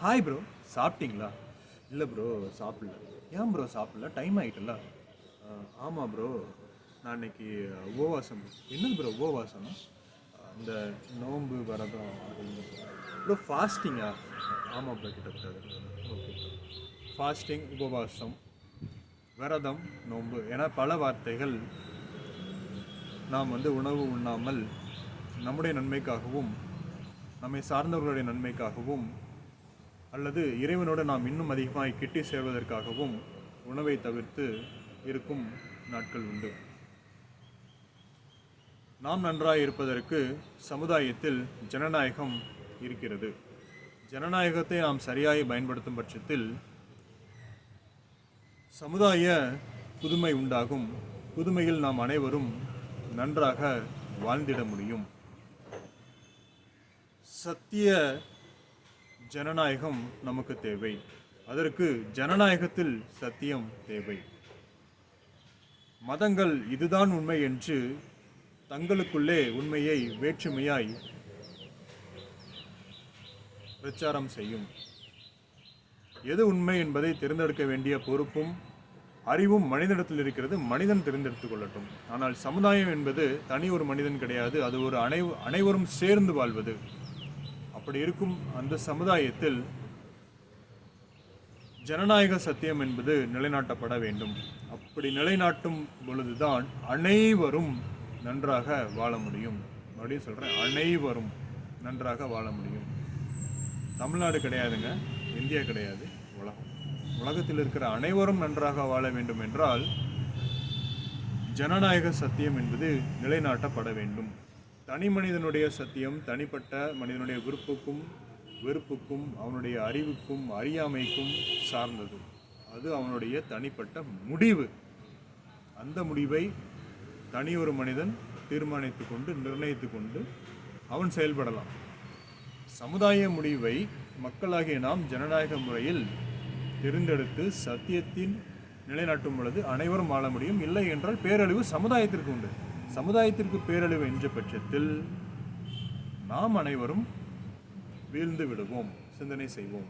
Hi bro, சாப்பிட்டீங்களா? இல்லை bro, சாப்பிடல. ஏன் ப்ரோ சாப்பிடல? டைம் ஆகிட்டல. ஆமாம் ப்ரோ, நான் இன்னைக்கு உபவாசம். என்னது ப்ரோ உபவாசம்? இந்த நோன்பு வரதும் ப்ரோ ஃபாஸ்டிங்கா? ஆமாம் ப்ரோ, கிட்டத்தட்ட. ஓகே ப்ரோ, ஃபாஸ்டிங், உபவாசம், விரதம், நோன்பு என பல வார்த்தைகள் நாம் உணவு உண்ணாமல் நம்முடைய நன்மைக்காகவும் நம்மை சார்ந்தவர்களுடைய நன்மைக்காகவும் அல்லது இறைவனோடு நாம் இன்னும் அதிகமாக கிட்டி சேர்வதற்காகவும் உணவை தவிர்த்து இருக்கும் நாட்கள் உண்டு. நாம் நன்றாக இருப்பதற்கு சமுதாயத்தில் ஜனநாயகம் இருக்கிறது. ஜனநாயகத்தை நாம் சரியாக பயன்படுத்தும் பட்சத்தில் சமுதாய புதுமை உண்டாகும். புதுமையில் நாம் அனைவரும் நன்றாக வாழ்ந்திட முடியும். சத்திய ஜனநாயகம் நமக்கு தேவை. அதற்கு ஜனநாயகத்தில் சத்தியம் தேவை. மதங்கள் இதுதான் உண்மை என்று தங்களுக்குள்ளே உண்மையை வேற்றுமையாய் பிரச்சாரம் செய்யும். எது உண்மை என்பதை தேர்ந்தெடுக்க வேண்டிய பொறுப்பும் அறிவும் மனிதனிடத்தில் இருக்கிறது. மனிதன் தேர்ந்தெடுத்துக் கொள்ளட்டும். ஆனால் சமுதாயம் என்பது தனி ஒரு மனிதன் கிடையாது. அது ஒரு அனைவரும் சேர்ந்து வாழ்வது. அப்படி இருக்கும் அந்த சமுதாயத்தில் ஜனநாயக சத்தியம் என்பது நிலைநாட்டப்பட வேண்டும். அப்படி நிலைநாட்டும் பொழுதுதான் அனைவரும் நன்றாக வாழ முடியும். மறுபடியும் சொல்கிறேன், அனைவரும் நன்றாக வாழ முடியும். தமிழ்நாடு கிடையாதுங்க, இந்தியா கிடையாது, உலகம். உலகத்தில் இருக்கிற அனைவரும் நன்றாக வாழ வேண்டும் என்றால் ஜனநாயக சத்தியம் என்பது நிலைநாட்டப்பட வேண்டும். தனி மனிதனுடைய சத்தியம் தனிப்பட்ட மனிதனுடைய விருப்புக்கும் வெறுப்புக்கும் அவனுடைய அறிவுக்கும் அறியாமைக்கும் சார்ந்தது. அது அவனுடைய தனிப்பட்ட முடிவு. அந்த முடிவை தனி ஒரு மனிதன் தீர்மானித்து கொண்டு நிர்ணயித்து கொண்டு அவன் செயல்படலாம். சமுதாய முடிவை மக்களாகிய நாம் ஜனநாயக முறையில் தேர்ந்தெடுத்து சத்தியத்தின் நிலைநாட்டும் பொழுது அனைவரும் வாழ முடியும். இல்லை என்றால் பேரழிவு சமுதாயத்திற்கு உண்டு. சமுதாயத்திற்கு பேரழிவு என்ற பட்சத்தில் நாம் அனைவரும் வீழ்ந்து விடுவோம். சிந்தனை செய்வோம்.